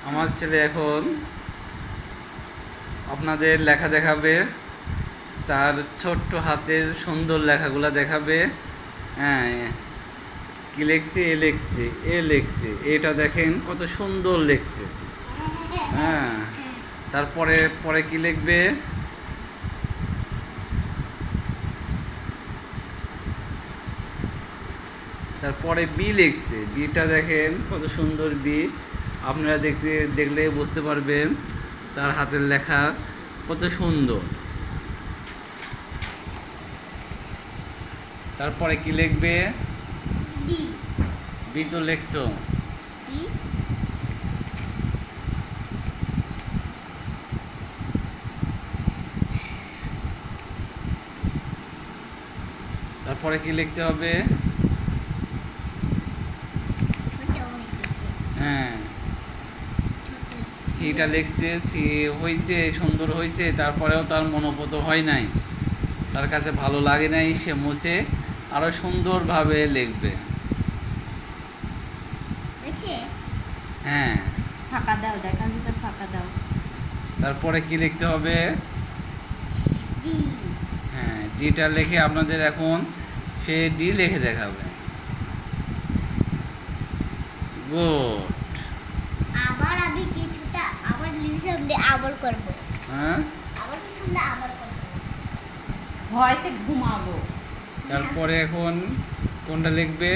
আমার ছেলে এখন আপনাদের লেখা দেখাবে, তার ছোট্ট হাতের সুন্দর লেখাগুলো দেখাবে। হ্যাঁ, কি লিখছে? এ লিখছে, এ লিখছে, এটা দেখেন কত সুন্দর লিখছে। হ্যাঁ, তারপরে পরে কি লিখবে? তারপরে বি লিখছে, বিটা দেখেন কত সুন্দর বি। আপনারা দেখলে বুঝতে পারবেন তার হাতের লেখা কত সুন্দর। তারপরে কি লিখবে? বি তো লিখছো। তারপরে কি লিখতে হবে? হ্যাঁ, সিটা লিখছে, সি হয়েছে, সুন্দর হয়েছে, তারপরেও তার মনোপত হয় নাই, তার কাছে ভালো লাগে নাই, সে মুছে আরো সুন্দরভাবে লিখবে। হ্যাঁ, ফাঁকা দাও, দেখার ভিতর ফাঁকা দাও। তারপরে কি লিখতে হবে? হ্যাঁ, ডিটা লিখে আপনাদের এখন সে ডি লিখে দেখাবে। গুড। আবার আমি কিছুটা আবার লিখে আবার করব। হ্যাঁ, আবার সামনে আবার করব। ভয়েসে ঘুমাবো। তারপরে এখন কোনটা লিখবে?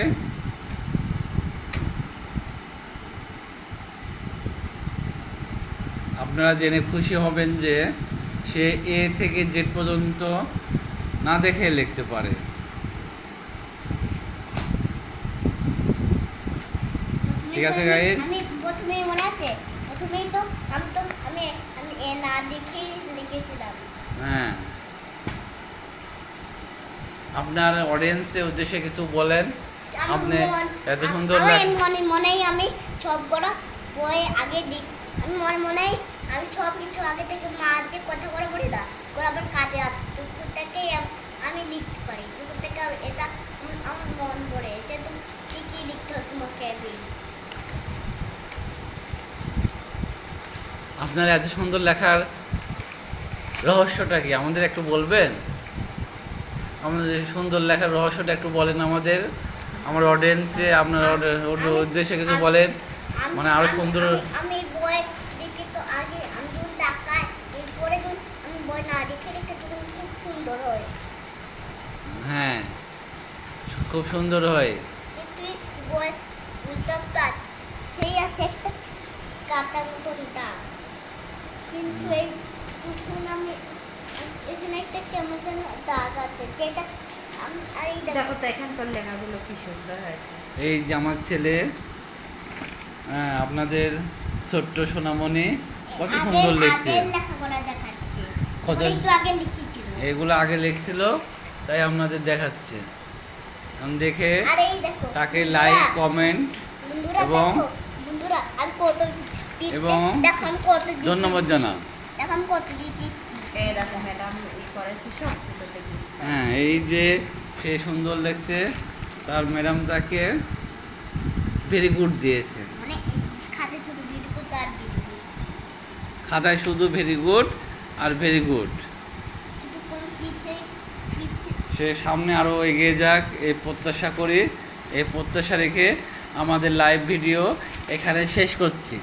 আপনারা জেনে খুশি হবেন যে সে এ থেকে জেড পর্যন্ত না দেখে লিখতে পারে। ঠিক আছে গাইস, আমি প্রথমেই মনে আছে, প্রথমেই তো আমি এ না দেখে লিখেছিলাম। হ্যাঁ, আপনার অডিয়েন্সের উদ্দেশ্যে কিছু বলেন। আপনি এত সুন্দর মনেই আমি সবগুলো বই আগে আমি মনেই আমি সব কিছু আগে থেকে মাকে কথা করে বলি না, করে আবার কাজে দুপুর থেকে আমি লিখতে পারি, দুপুর থেকে এটা আমার মন পড়ে, এটা তো কি লিখতে হয় তোমাকে। আপনার এত সুন্দর লেখার রহস্যটা কি আমাদের একটু বলবেন? আমাদের সুন্দর লেখার রহস্যটা একটু বলেন আমাদের, আমার অডিয়েন্সে আপনার উদ্দেশ্যে কিছু বলেন, মানে আরো সুন্দর। আমি বই দেখে তো আগে আমি যখন তাকাই, এরপরে যখন আমি বই না দেখে তখন খুব সুন্দর হয়। হ্যাঁ, খুব সুন্দর হয়। একটি বই উল্টা কাজ সেই আছে একটা কাটার মতো দাগ, কিন্তু এই তখন আমি এখানে একটা কেমন যেন দাগ আছে, যেটা আমি আর এই দেখো তো এখানকার লেখাগুলো কি সুন্দর হয়েছে। এই যে আমার ছেলে, আপনাদের ছোট্ট সোনামণি কত সুন্দর লিখছে। আগের লেখাগুলো দেখাচ্ছে, কত একটু আগে লিখেছিল, এগুলো আগে লিখছিল, তাই আপনাদের দেখাচ্ছে। আমি দেখে আর এই দেখো তাকে লাইক, কমেন্ট এবং বন্ধুরা আমি কত এবং দেখো আমি কত ধন্যবাদ জানান। দেখো আমি কত দিয়েছি। এই দেখো ম্যাডাম এই করেছি সব কিছু দেখি। হ্যাঁ, এই যে সে সুন্দর লাগছে, তার ম্যাডাম তাকে ভেরি গুড দিয়েছে। মানে খাতে ছোট ভিডিও তার দিয়েছি, খাতায় শুধু very good are very good. কিন্তু কোন পিছে সে সামনে আরও এগিয়ে যাক এই প্রত্যাশা করি। এই প্রত্যাশা রেখে আমাদের লাইভ ভিডিও এখানে শেষ করছি।